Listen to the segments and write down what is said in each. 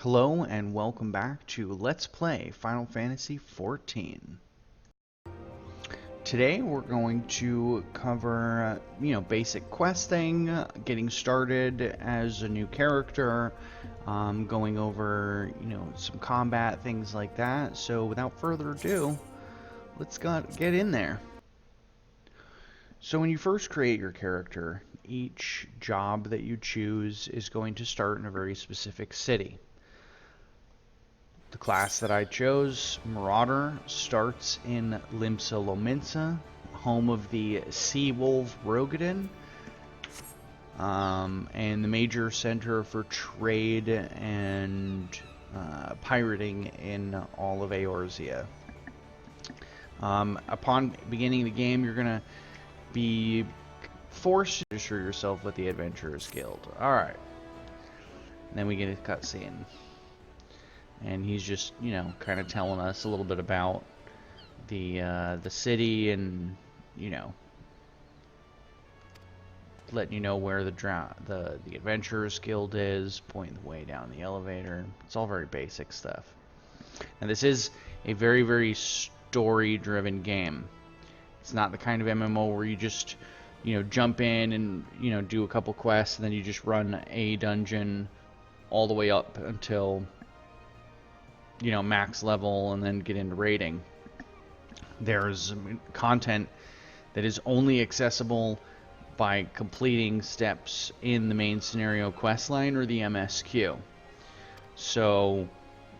Hello and welcome back to Let's Play Final Fantasy XIV. Today we're going to cover, basic questing, getting started as a new character, going over, some combat, things like that. So without further ado, let's get in there. So when you first create your character, each job that you choose is going to start in a very specific city. The class that I chose, Marauder, starts in Limsa Lominsa, home of the Sea Wolf Rogadin, and the major center for trade and pirating in all of Eorzea. Upon beginning the game, you're going to be forced to register yourself with the Adventurers Guild. Alright. Then we get a cutscene. And he's just, kind of telling us a little bit about the city and, letting you know where the Adventurers Guild is, pointing the way down the elevator. It's all very basic stuff. And this is a very, very story-driven game. It's not the kind of MMO where you just, jump in and, do a couple quests and then you just run a dungeon all the way up until max level and then get into raiding. There's content that is only accessible by completing steps in the main scenario quest line or the MSQ. So,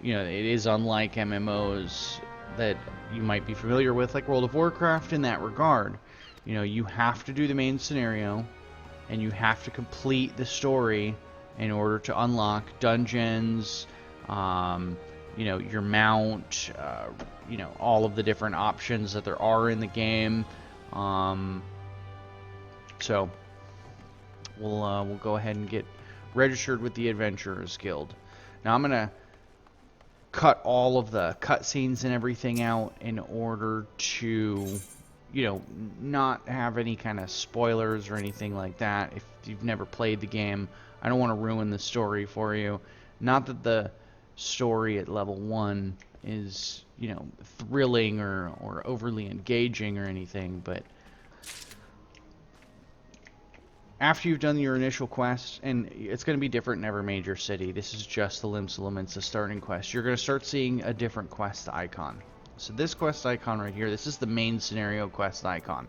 it is unlike MMOs that you might be familiar with, like World of Warcraft in that regard. You have to do the main scenario and you have to complete the story in order to unlock dungeons, your mount, all of the different options that there are in the game. So we'll go ahead and get registered with the Adventurers Guild. Now I'm gonna cut all of the cutscenes and everything out in order to, not have any kind of spoilers or anything like that. If you've never played the game, I don't want to ruin the story for you. Not that the story at level 1 is, thrilling or overly engaging or anything, but after you've done your initial quest, and it's going to be different in every major city, this is just the Limsa Lominsa starting quest, you're going to start seeing a different quest icon. So this quest icon right here, this is the main scenario quest icon,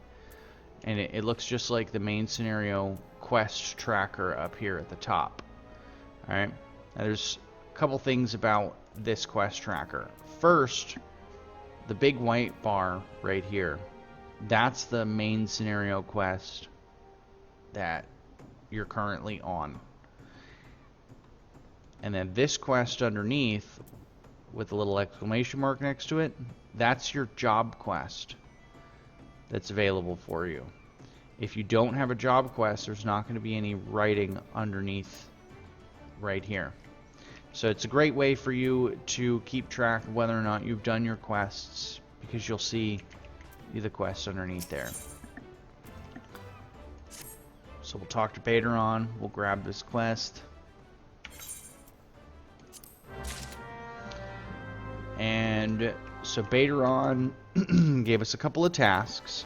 and it looks just like the main scenario quest tracker up here at the top. Alright, now there's couple things about this quest tracker. First, the big white bar right here, that's the main scenario quest that you're currently on. And then this quest underneath with a little exclamation mark next to it, that's your job quest that's available for you. If you don't have a job quest, there's not going to be any writing underneath right here. So it's a great way for you to keep track of whether or not you've done your quests, because you'll see the quests underneath there. So we'll talk to Baderon, we'll grab this quest. And so Baderon gave us a couple of tasks,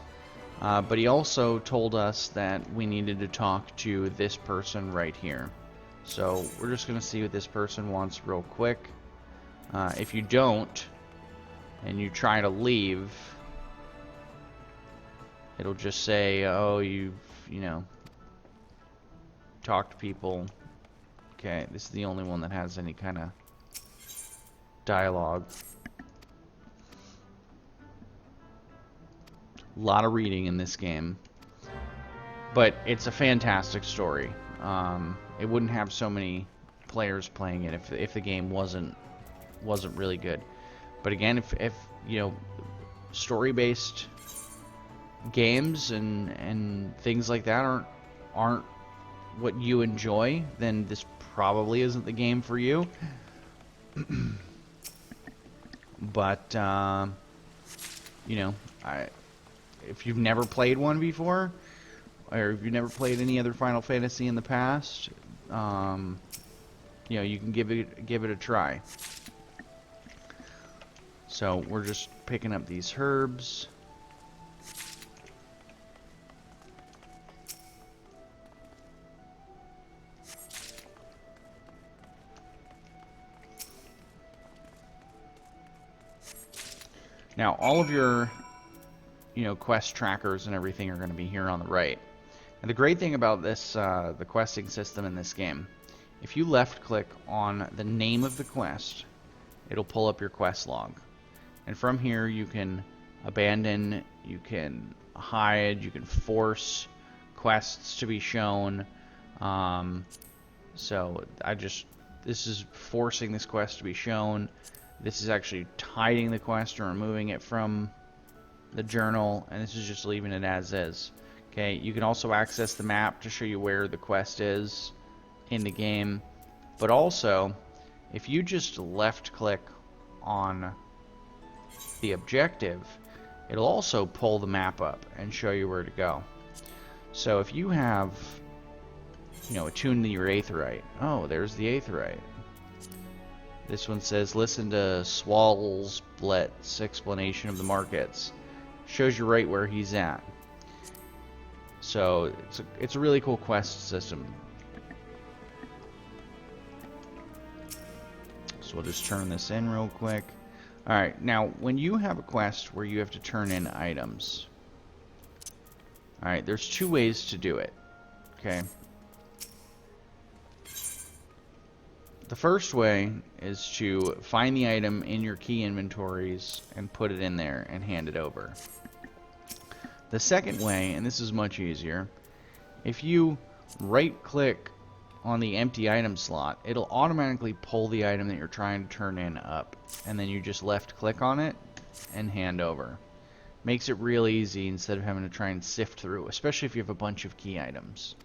but he also told us that we needed to talk to this person right here. So we're just going to see what this person wants real quick. If you don't, and you try to leave, it'll just say, oh, you've, talked to people. Okay, this is the only one that has any kind of dialogue. A lot of reading in this game. But it's a fantastic story. It wouldn't have so many players playing it if the game wasn't really good. But again, if story-based games and things like that aren't what you enjoy, then this probably isn't the game for you. But if you've never played one before, or if you've never played any other Final Fantasy in the past, you know, you can give it a try. So we're just picking up these herbs. Now all of your, you know, quest trackers and everything are going to be here on the right. And the great thing about this, the questing system in this game, if you left click on the name of the quest, it'll pull up your quest log. And from here you can abandon, you can hide, you can force quests to be shown. So this is forcing this quest to be shown. This is actually hiding the quest or removing it from the journal, and this is just leaving it as is. Okay, you can also access the map to show you where the quest is in the game. But also, if you just left click on the objective, it'll also pull the map up and show you where to go. So if you have, you know, attuned to your aetheryte, oh, there's the aetheryte. This one says, listen to Swalblett's explanation of the markets. Shows you right where he's at. So it's a really cool quest system. So we'll just turn this in real quick. Alright, now when you have a quest where you have to turn in items, alright, there's two ways to do it. Okay. The first way is to find the item in your key inventories and put it in there and hand it over. The second way, and this is much easier, if you right-click on the empty item slot, it'll automatically pull the item that you're trying to turn in up, and then you just left-click on it and hand over. Makes it real easy instead of having to try and sift through, especially if you have a bunch of key items.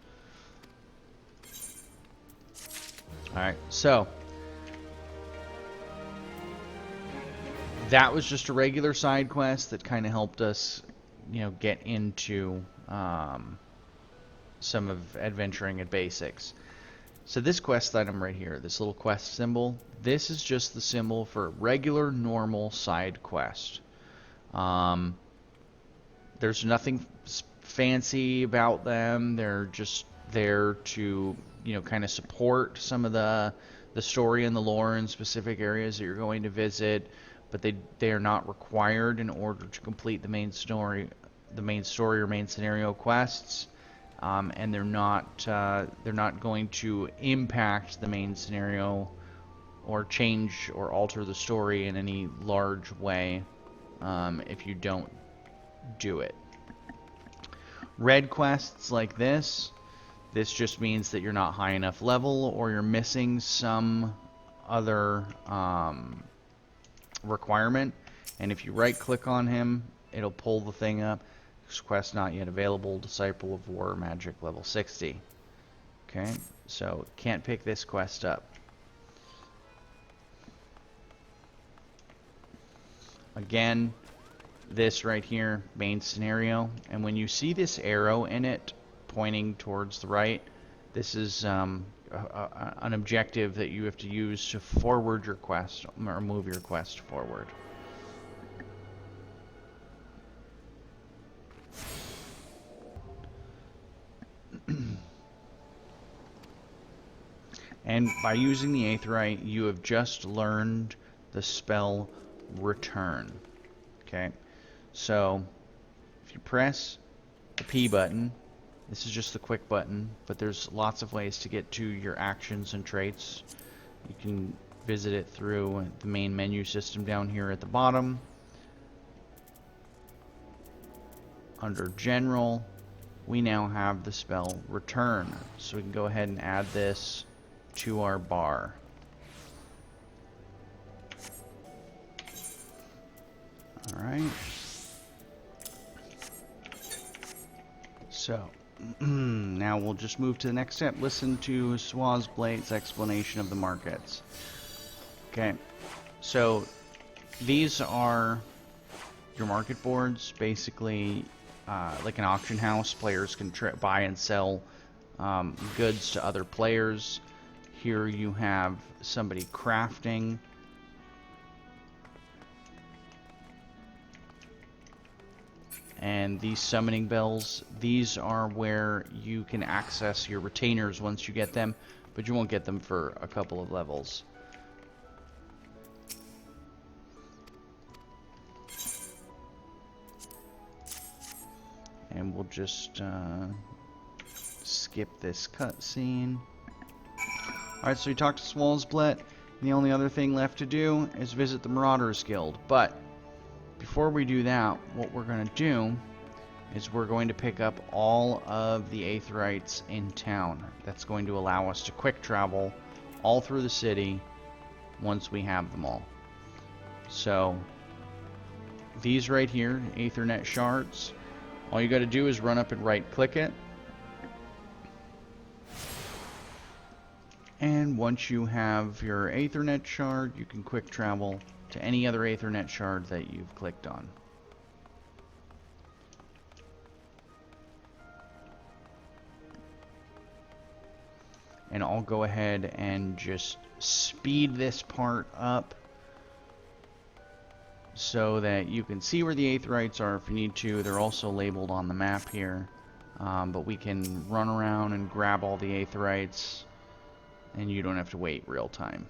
Alright, so that was just a regular side quest that kind of helped us, you know, get into some of adventuring at basics. So this quest item right here, this little quest symbol, this is just the symbol for regular, normal side quest. There's nothing fancy about them. They're just there to, you know, kind of support some of the story and the lore in specific areas that you're going to visit, but they are not required in order to complete the main story or main scenario quests, and they're not going to impact the main scenario or change or alter the story in any large way if you don't do it. Red quests like this just means that you're not high enough level or you're missing some other requirement, and if you right click on him, it'll pull the thing up. Quest not yet available, Disciple of War, Magic level 60. Okay, so can't pick this quest up. Again, this right here, main scenario, and when you see this arrow in it pointing towards the right, this is an objective that you have to use to forward your quest or move your quest forward. And by using the aetheryte, you have just learned the spell Return. Okay, so if you press the P button, this is just the quick button, but there's lots of ways to get to your actions and traits. You can visit it through the main menu system down here at the bottom. Under General, we now have the spell Return, so we can go ahead and add this to our bar. Alright. So, now we'll just move to the next step. Listen to Swalblett's explanation of the markets. Okay, so these are your market boards. Basically, like an auction house, players can buy and sell goods to other players. Here you have somebody crafting. And these summoning bells, these are where you can access your retainers once you get them, but you won't get them for a couple of levels. And we'll just skip this cutscene. Alright, so we talked to Swalsblet, and the only other thing left to do is visit the Marauders Guild. But before we do that, what we're going to do is we're going to pick up all of the Aetherites in town. That's going to allow us to quick travel all through the city once we have them all. So, these right here, Aethernet shards, all you got to do is run up and right click it. And once you have your Aethernet shard, you can quick travel to any other Aethernet shard that you've clicked on. And I'll go ahead and just speed this part up so that you can see where the Aetherites are if you need to. They're also labeled on the map here. But we can run around and grab all the Aetherites, and you don't have to wait real time.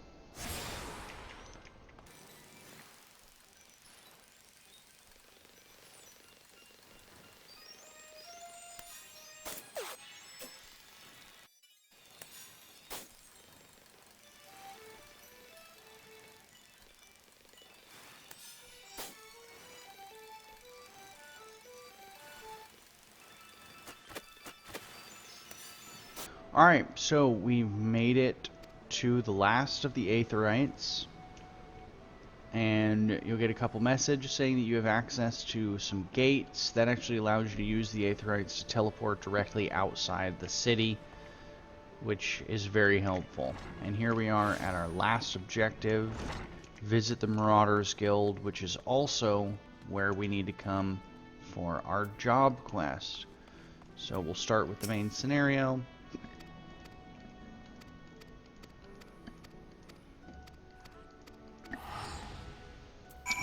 Alright, so we've made it to the last of the Aetherites, and you'll get a couple messages saying that you have access to some gates. That actually allows you to use the Aetherites to teleport directly outside the city, which is very helpful. And here we are at our last objective, visit the Marauders Guild, which is also where we need to come for our job quest. So we'll start with the main scenario.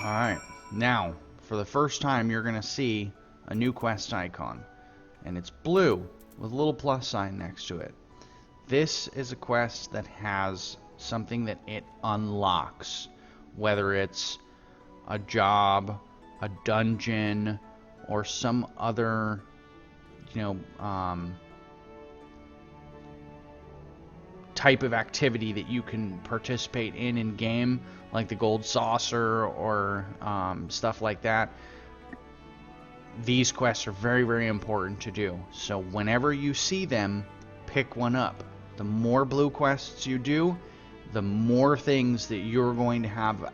Alright, now, for the first time, you're going to see a new quest icon. And it's blue, with a little plus sign next to it. This is a quest that has something that it unlocks. Whether it's a job, a dungeon, or some other, type of activity that you can participate in game, like the gold saucer or stuff like that. These quests are very, very important to do. So whenever you see them, pick one up. The more blue quests you do, the more things that you're going to have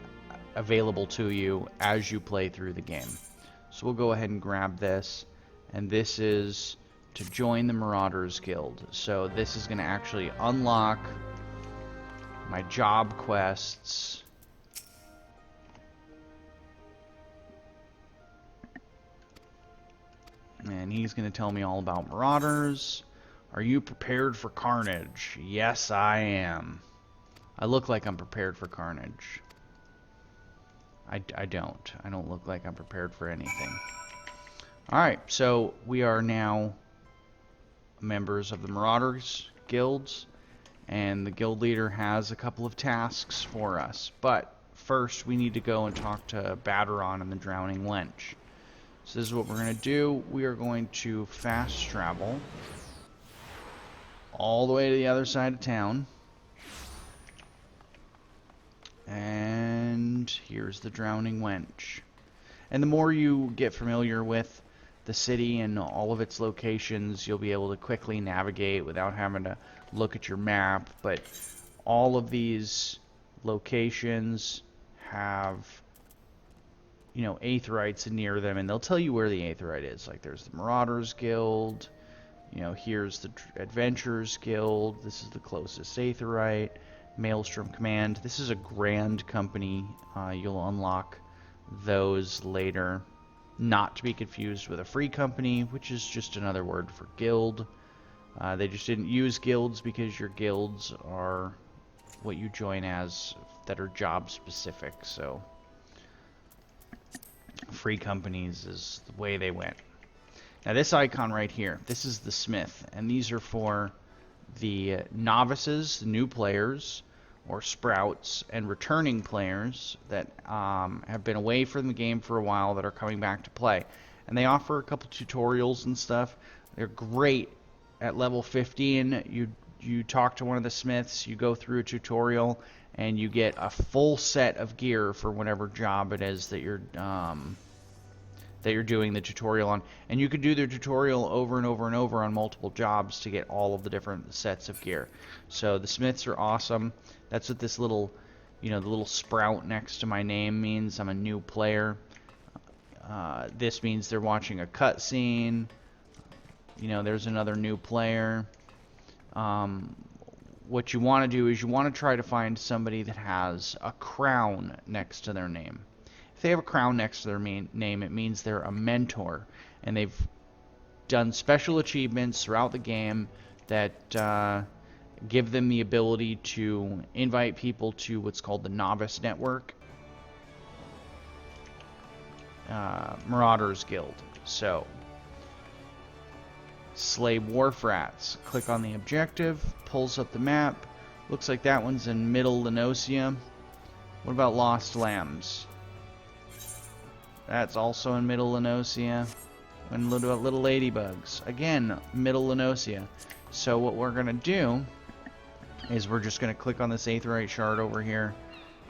available to you as you play through the game. So we'll go ahead and grab this, and this is to join the Marauders Guild. So this is going to actually unlock my job quests. And he's going to tell me all about Marauders. Are you prepared for carnage? Yes, I am. I look like I'm prepared for carnage. I don't. I don't look like I'm prepared for anything. Alright, so we are now members of the Marauders Guilds, and the guild leader has a couple of tasks for us. But first, we need to go and talk to Baderon and the Drowning Wench. So this is what we're going to do. We are going to fast travel all the way to the other side of town. And here's the Drowning Wench. And the more you get familiar with the city and all of its locations, you'll be able to quickly navigate without having to look at your map. But all of these locations have, Aetherites near them, and they'll tell you where the Aetherite is. Like, there's the Marauders Guild, here's the Adventurers Guild, this is the closest Aetherite, Maelstrom Command. This is a grand company. You'll unlock those later. Not to be confused with a free company, which is just another word for guild. They just didn't use guilds because your guilds are what you join as that are job specific. So free companies is the way they went. Now this icon right here, this is the smith, and these are for the novices, the new players, or sprouts, and returning players that have been away from the game for a while that are coming back to play. And they offer a couple tutorials and stuff. They're great at level 15. You talk to one of the smiths, you go through a tutorial, and you get a full set of gear for whatever job it is that you're doing the tutorial on. And you can do the tutorial over and over and over on multiple jobs to get all of the different sets of gear. So the smiths are awesome. That's what this little, the little sprout next to my name means. I'm a new player. This means they're watching a cutscene. There's another new player. What you want to do is you want to try to find somebody that has a crown next to their name. If they have a crown next to their name, it means they're a mentor, and they've done special achievements throughout the game that give them the ability to invite people to what's called the Novice Network, Marauders Guild. So, slay wharf rats. Click on the objective, pulls up the map. Looks like that one's in Middle Lenosia. What about Lost Lambs? That's also in Middle Lenosia. And little ladybugs. Again, Middle Lenosia. So what we're going to do is we're just going to click on this Aetheryte shard over here,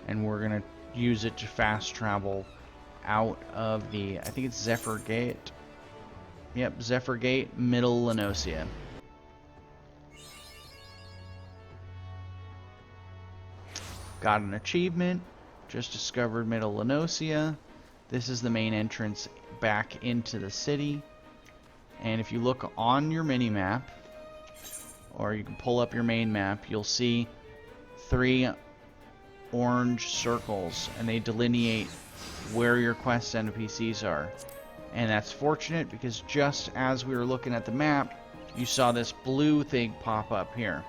and we're going to use it to fast travel out of the, I think it's Zephyr Gate. Yep, Zephyr Gate, Middle Lenosia. Got an achievement. Just discovered Middle Lenosia. This is the main entrance back into the city. And if you look on your mini-map, or you can pull up your main map, you'll see 3 orange circles, and they delineate where your quest NPCs are. And that's fortunate because just as we were looking at the map, you saw this blue thing pop up here.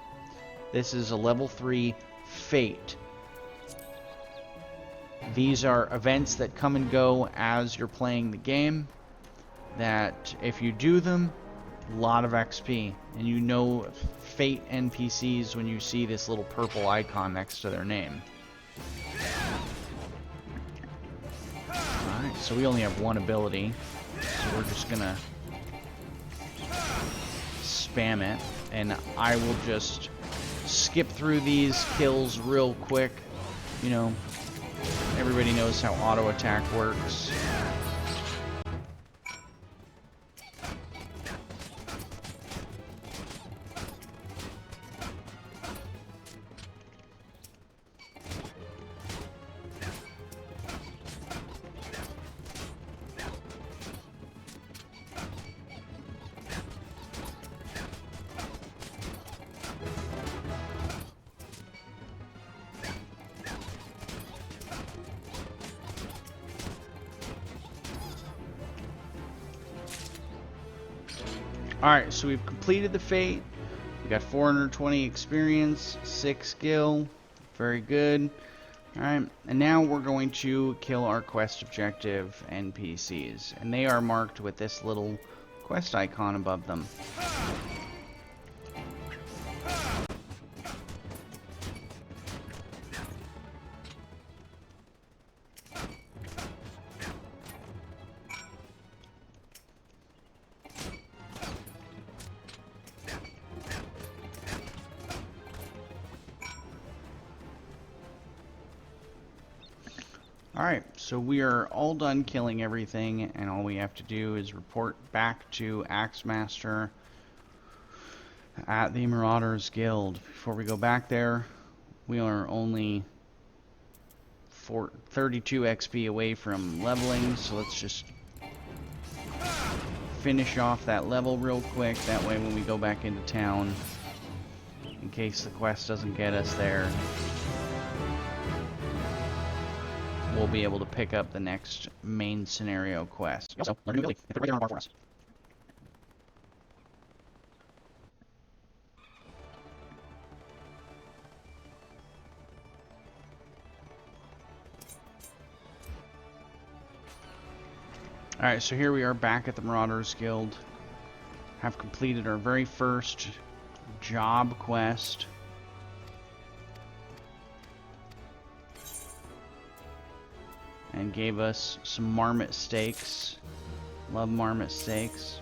This is a level 3 Fate. These are events that come and go as you're playing the game, that if you do them, a lot of XP. And you know Fate NPCs when you see this little purple icon next to their name. Alright, so we only have one ability, so we're just gonna spam it, and I will just skip through these kills real quick. Everybody knows how auto attack works. Alright, so we've completed the Fate. We got 420 experience, 6 skill. Very good. Alright, and now we're going to kill our quest objective NPCs. And they are marked with this little quest icon above them. Alright, so we are all done killing everything, and all we have to do is report back to Axemaster at the Marauders Guild. Before we go back there, we are only 32 XP away from leveling, so let's just finish off that level real quick. That way when we go back into town, in case the quest doesn't get us there, we'll be able to pick up the next main scenario quest. Also, learn a new ability. Put it right there on the bar for us. Alright, so here we are back at the Marauders Guild. Have completed our very first job quest. And gave us some marmot steaks. Love marmot steaks.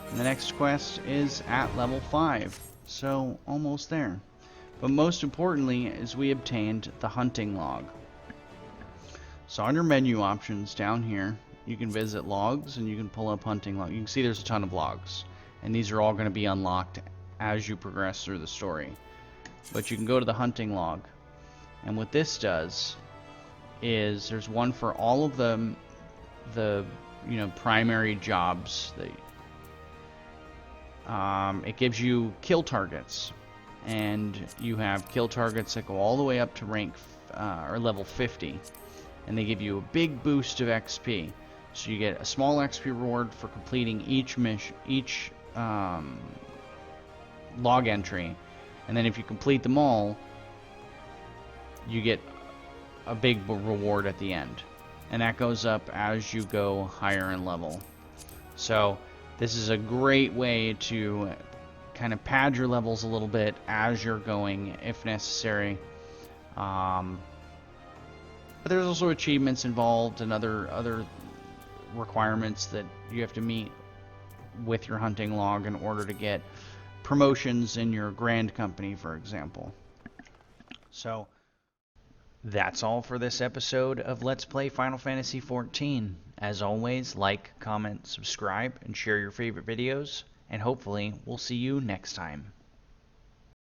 And the next quest is at level 5. So, almost there. But most importantly is we obtained the hunting log. So under menu options down here, you can visit logs and you can pull up hunting log. You can see there's a ton of logs. And these are all going to be unlocked as you progress through the story. But you can go to the hunting log. And what this does is there's one for all of the primary jobs. It gives you kill targets. And you have kill targets that go all the way up to rank or level 50. And they give you a big boost of XP. So you get a small XP reward for completing each log entry, and then if you complete them all, you get a big reward at the end, and that goes up as you go higher in level. So this is a great way to kind of pad your levels a little bit as you're going, if necessary. But there's also achievements involved and other requirements that you have to meet with your hunting log in order to get promotions in your grand company, for example. So that's all for this episode of Let's Play Final Fantasy XIV. As always, like, comment, subscribe, and share your favorite videos, and hopefully we'll see you next time.